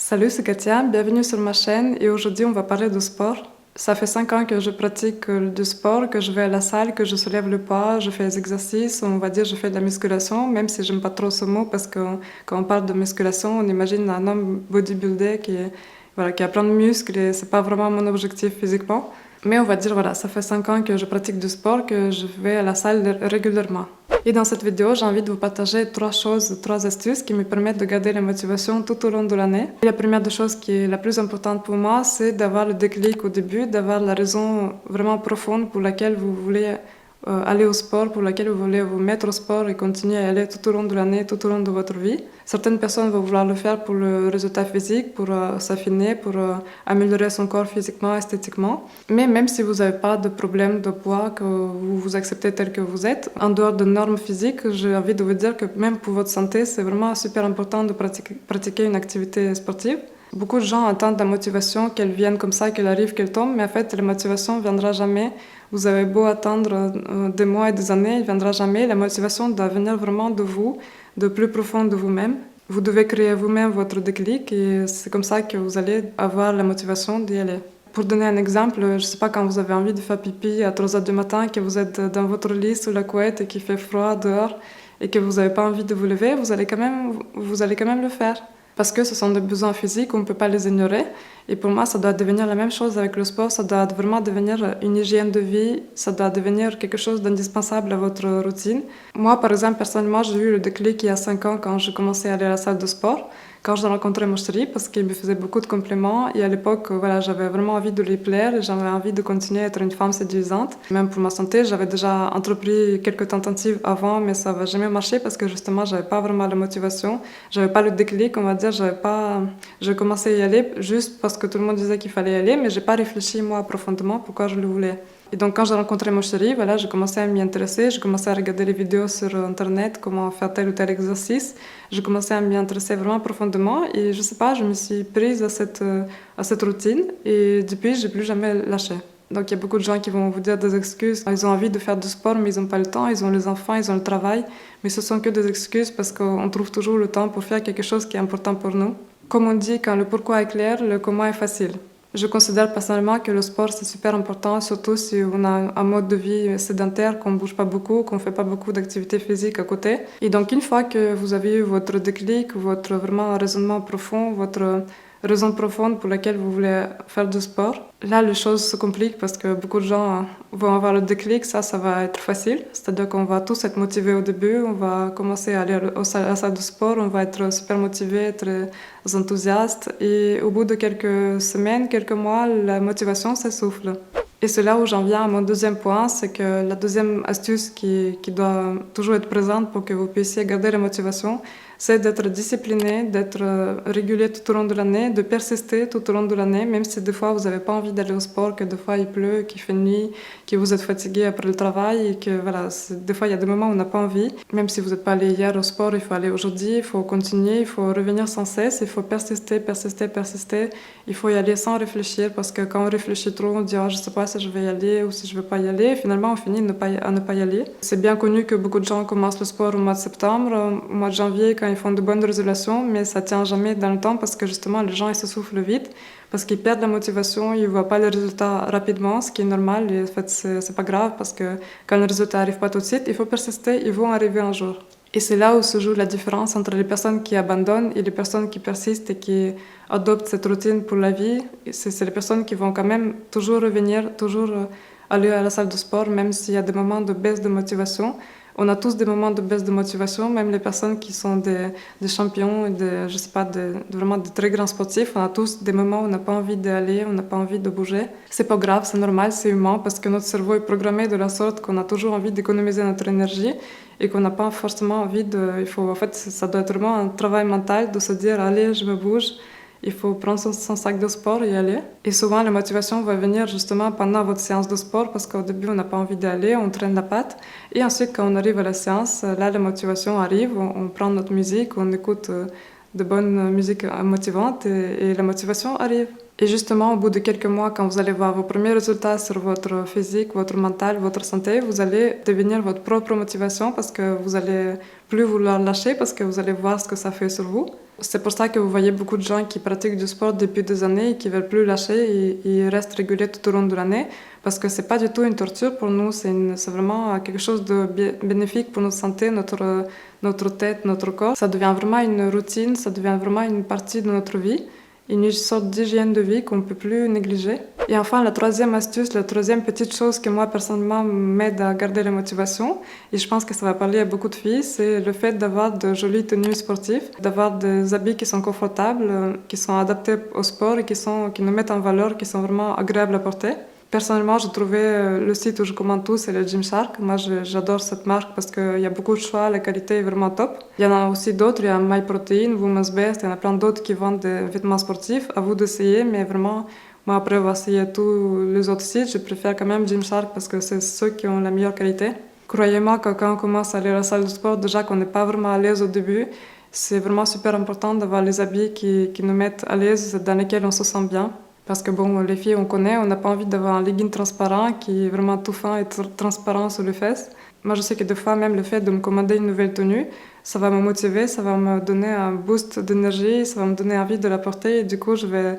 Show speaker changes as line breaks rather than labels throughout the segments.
Salut, c'est Katia, bienvenue sur ma chaîne et aujourd'hui on va parler de sport. Ça fait 5 ans que je pratique du sport, que je vais à la salle, que je soulève le poids, je fais des exercices, on va dire je fais de la musculation, même si j'aime pas trop ce mot parce que quand on parle de musculation, on imagine un homme bodybuildé qui a plein de muscles et c'est pas vraiment mon objectif physiquement. Mais on va dire voilà, ça fait 5 ans que je pratique du sport, que je vais à la salle régulièrement. Et dans cette vidéo, j'ai envie de vous partager 3 astuces qui me permettent de garder la motivation tout au long de l'année. Et la première des choses qui est la plus importante pour moi, c'est d'avoir le déclic au début, d'avoir la raison vraiment profonde pour laquelle vous voulez aller au sport, pour laquelle vous voulez vous mettre au sport et continuer à y aller tout au long de l'année, tout au long de votre vie. Certaines personnes vont vouloir le faire pour le résultat physique, pour s'affiner, pour améliorer son corps physiquement, esthétiquement. Mais même si vous n'avez pas de problème de poids, que vous vous acceptez tel que vous êtes, en dehors de normes physiques, j'ai envie de vous dire que même pour votre santé, c'est vraiment super important de pratiquer une activité sportive. Beaucoup de gens attendent la motivation, qu'elle vienne comme ça, qu'elle arrive, qu'elle tombe, mais en fait, la motivation ne viendra jamais. Vous avez beau attendre des mois et des années, il ne viendra jamais. La motivation doit venir vraiment de vous, de plus profond de vous-même. Vous devez créer vous-même votre déclic et c'est comme ça que vous allez avoir la motivation d'y aller. Pour donner un exemple, je ne sais pas, quand vous avez envie de faire pipi à 3 heures du matin, que vous êtes dans votre lit sous la couette et qu'il fait froid dehors et que vous n'avez pas envie de vous lever, vous allez quand même le faire. Parce que ce sont des besoins physiques, on ne peut pas les ignorer. Et pour moi, ça doit devenir la même chose avec le sport. Ça doit vraiment devenir une hygiène de vie. Ça doit devenir quelque chose d'indispensable à votre routine. Moi, par exemple, personnellement, j'ai eu le déclic il y a 5 ans quand j'ai commencé à aller à la salle de sport. Quand j'ai rencontré mon chéri, parce qu'il me faisait beaucoup de compliments. Et à l'époque, voilà, j'avais vraiment envie de lui plaire et j'avais envie de continuer à être une femme séduisante. Même pour ma santé, j'avais déjà entrepris quelques tentatives avant, mais ça n'avait jamais marché parce que justement, j'avais pas vraiment la motivation. J'avais pas le déclic, on va dire. J'ai commencé à y aller juste parce que tout le monde disait qu'il fallait y aller, mais j'ai pas réfléchi moi profondément pourquoi je le voulais. Et donc quand j'ai rencontré mon chéri, voilà, j'ai commencé à m'y intéresser, j'ai commencé à regarder les vidéos sur internet, comment faire tel ou tel exercice. J'ai commencé à m'y intéresser vraiment profondément et je sais pas, je me suis prise à cette routine et depuis j'ai plus jamais lâché. Donc il y a beaucoup de gens qui vont vous dire des excuses. Ils ont envie de faire du sport mais ils n'ont pas le temps, ils ont les enfants, ils ont le travail. Mais ce sont que des excuses parce qu'on trouve toujours le temps pour faire quelque chose qui est important pour nous. Comme on dit, quand le pourquoi est clair, le comment est facile. Je considère personnellement que le sport c'est super important, surtout si on a un mode de vie sédentaire, qu'on ne bouge pas beaucoup, qu'on ne fait pas beaucoup d'activités physiques à côté. Et donc une fois que vous avez eu votre déclic, votre vraiment raisonnement profond, votre raison profonde pour laquelle vous voulez faire du sport, là les choses se compliquent parce que beaucoup de gens vont avoir le déclic, ça va être facile. C'est-à-dire qu'on va tous être motivés au début, on va commencer à aller à la salle de sport, on va être super motivés, très enthousiastes et au bout de quelques semaines, quelques mois, la motivation s'essouffle. Et c'est là où j'en viens à mon deuxième point, c'est que la deuxième astuce qui doit toujours être présente pour que vous puissiez garder la motivation, c'est d'être discipliné, d'être régulier tout au long de l'année, de persister tout au long de l'année, même si des fois vous n'avez pas envie d'aller au sport, que des fois il pleut, qu'il fait nuit, que vous êtes fatigué après le travail et que voilà, des fois il y a des moments où on n'a pas envie. Même si vous n'êtes pas allé hier au sport, il faut aller aujourd'hui, il faut continuer, il faut revenir sans cesse, il faut persister. Il faut y aller sans réfléchir parce que quand on réfléchit trop, on dit oh, je ne sais pas si je vais y aller ou si je ne vais pas y aller. Et finalement, on finit à ne pas y aller. C'est bien connu que beaucoup de gens commencent le sport au mois de septembre, au mois de janvier, quand ils font de bonnes résolutions, mais ça ne tient jamais dans le temps parce que justement, les gens ils s'essoufflent vite, parce qu'ils perdent la motivation, ils ne voient pas les résultats rapidement, ce qui est normal. Et en fait, c'est pas grave parce que quand les résultats n'arrivent pas tout de suite, il faut persister, ils vont arriver un jour. Et c'est là où se joue la différence entre les personnes qui abandonnent et les personnes qui persistent et qui adoptent cette routine pour la vie. C'est les personnes qui vont quand même toujours revenir, toujours aller à la salle de sport, même s'il y a des moments de baisse de motivation. On a tous des moments de baisse de motivation, même les personnes qui sont des champions, je sais pas, vraiment de très grands sportifs. On a tous des moments où on n'a pas envie d'aller, on n'a pas envie de bouger. C'est pas grave, c'est normal, c'est humain, parce que notre cerveau est programmé de la sorte qu'on a toujours envie d'économiser notre énergie et qu'on n'a pas forcément envie en fait, ça doit être vraiment un travail mental de se dire, allez, je me bouge. Il faut prendre son sac de sport et y aller. Et souvent, la motivation va venir justement pendant votre séance de sport parce qu'au début, on n'a pas envie d'aller, on traîne la patte. Et ensuite, quand on arrive à la séance, là, la motivation arrive, on prend notre musique, on écoute de bonnes musiques motivantes et la motivation arrive. Et justement, au bout de quelques mois, quand vous allez voir vos premiers résultats sur votre physique, votre mental, votre santé, vous allez devenir votre propre motivation parce que vous allez plus vouloir lâcher parce que vous allez voir ce que ça fait sur vous. C'est pour ça que vous voyez beaucoup de gens qui pratiquent du sport depuis des années et qui ne veulent plus lâcher et ils restent réguliers tout au long de l'année parce que c'est pas du tout une torture pour nous, c'est vraiment quelque chose de bénéfique pour notre santé, notre tête, notre corps. Ça devient vraiment une routine, ça devient vraiment une partie de notre vie, une sorte d'hygiène de vie qu'on ne peut plus négliger. Et enfin, la troisième astuce, la troisième petite chose que moi personnellement m'aide à garder la motivation, et je pense que ça va parler à beaucoup de filles, c'est le fait d'avoir de jolies tenues sportives, d'avoir des habits qui sont confortables, qui sont adaptés au sport et qui nous mettent en valeur, qui sont vraiment agréables à porter. Personnellement, j'ai trouvé le site où je commande tout, c'est le Gymshark. Moi, j'adore cette marque parce qu'il y a beaucoup de choix, la qualité est vraiment top. Il y en a aussi d'autres, il y a MyProtein, Women's Best, il y en a plein d'autres qui vendent des vêtements sportifs. À vous d'essayer, mais vraiment, moi, après avoir essayé tous les autres sites, je préfère quand même Gymshark parce que c'est ceux qui ont la meilleure qualité. Croyez-moi que quand on commence à aller à la salle de sport, déjà qu'on n'est pas vraiment à l'aise au début, c'est vraiment super important d'avoir les habits qui nous mettent à l'aise, dans lesquels on se sent bien. Parce que bon, les filles, on connaît, on n'a pas envie d'avoir un legging transparent qui est vraiment tout fin et transparent sur les fesses. Moi, je sais que des fois, même le fait de me commander une nouvelle tenue, ça va me motiver, ça va me donner un boost d'énergie, ça va me donner envie de la porter. Et du coup, je vais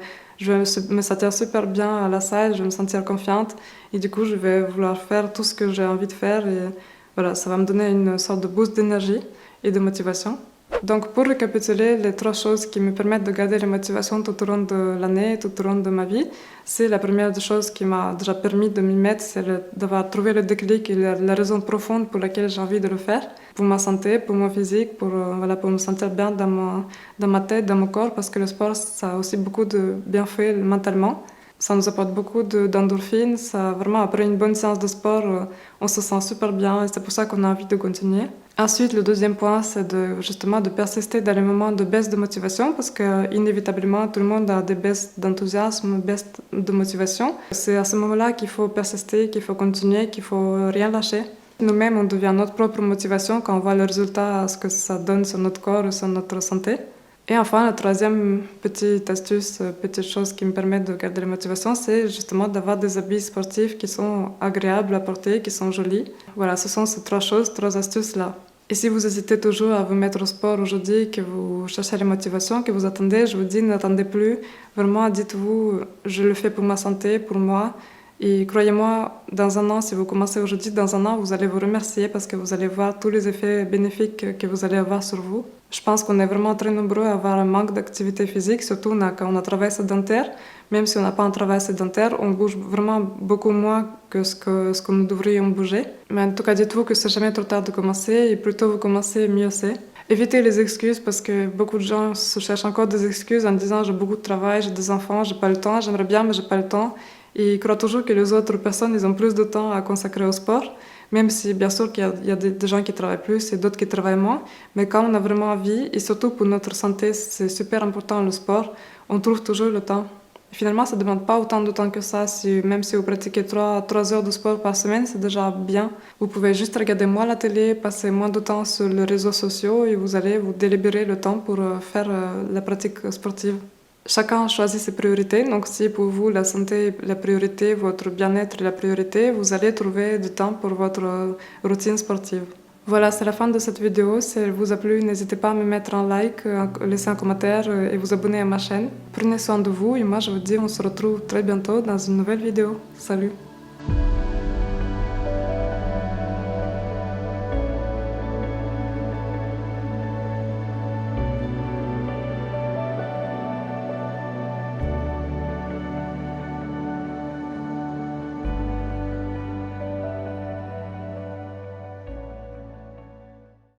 me sentir super bien à la salle, je vais me sentir confiante. Et du coup, je vais vouloir faire tout ce que j'ai envie de faire. Et voilà, ça va me donner une sorte de boost d'énergie et de motivation. Donc pour récapituler, les trois choses qui me permettent de garder la motivation tout au long de l'année, tout au long de ma vie, c'est la première des choses qui m'a déjà permis de m'y mettre, c'est d'avoir trouvé le déclic et la raison profonde pour laquelle j'ai envie de le faire, pour ma santé, pour mon physique, pour me sentir bien dans ma tête, dans mon corps, parce que le sport, ça a aussi beaucoup de bienfaits mentalement. Ça nous apporte beaucoup d'endorphines, vraiment après une bonne séance de sport, on se sent super bien et c'est pour ça qu'on a envie de continuer. Ensuite, le deuxième point, c'est justement de persister dans les moments de baisse de motivation parce que inévitablement tout le monde a des baisses d'enthousiasme, baisses de motivation. C'est à ce moment-là qu'il faut persister, qu'il faut continuer, qu'il faut rien lâcher. Nous-mêmes, on devient notre propre motivation quand on voit le résultat, ce que ça donne sur notre corps, sur notre santé. Et enfin, la troisième petite astuce, petite chose qui me permet de garder la motivation, c'est justement d'avoir des habits sportifs qui sont agréables à porter, qui sont jolis. Voilà, ce sont ces trois astuces-là. Et si vous hésitez toujours à vous mettre au sport aujourd'hui, que vous cherchez la motivation, que vous attendez, je vous dis, n'attendez plus. Vraiment, dites-vous, je le fais pour ma santé, pour moi. Et croyez-moi, dans un an, si vous commencez aujourd'hui, dans un an, vous allez vous remercier parce que vous allez voir tous les effets bénéfiques que vous allez avoir sur vous. Je pense qu'on est vraiment très nombreux à avoir un manque d'activité physique, surtout quand on a un travail sédentaire. Même si on n'a pas un travail sédentaire, on bouge vraiment beaucoup moins que ce que nous devrions bouger. Mais en tout cas, dites-vous que c'est jamais trop tard de commencer et plus tôt vous commencez, mieux c'est. Évitez les excuses parce que beaucoup de gens se cherchent encore des excuses en disant j'ai beaucoup de travail, j'ai des enfants, j'ai pas le temps, j'aimerais bien mais j'ai pas le temps. Et ils croient toujours que les autres personnes ils ont plus de temps à consacrer au sport, même si bien sûr qu'il y a des gens qui travaillent plus et d'autres qui travaillent moins. Mais quand on a vraiment envie, et surtout pour notre santé, c'est super important le sport, on trouve toujours le temps. Finalement, ça ne demande pas autant de temps que ça. Même si vous pratiquez 3 heures de sport par semaine, c'est déjà bien. Vous pouvez juste regarder moins la télé, passer moins de temps sur les réseaux sociaux et vous allez vous délibérer le temps pour faire la pratique sportive. Chacun choisit ses priorités, donc si pour vous la santé est la priorité, votre bien-être est la priorité, vous allez trouver du temps pour votre routine sportive. Voilà, c'est la fin de cette vidéo. Si elle vous a plu, n'hésitez pas à me mettre un like, à laisser un commentaire et vous abonner à ma chaîne. Prenez soin de vous et moi je vous dis on se retrouve très bientôt dans une nouvelle vidéo. Salut!